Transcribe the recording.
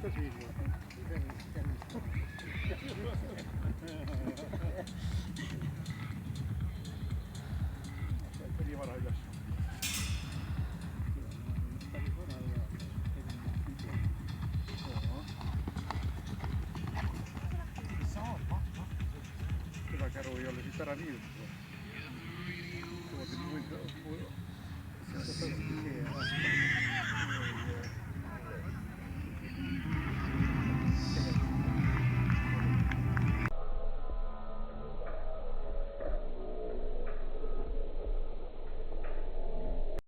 così. Quelli varaj lascia. Hyvä Käruji oli siis perä viiltä. Tuotin muita.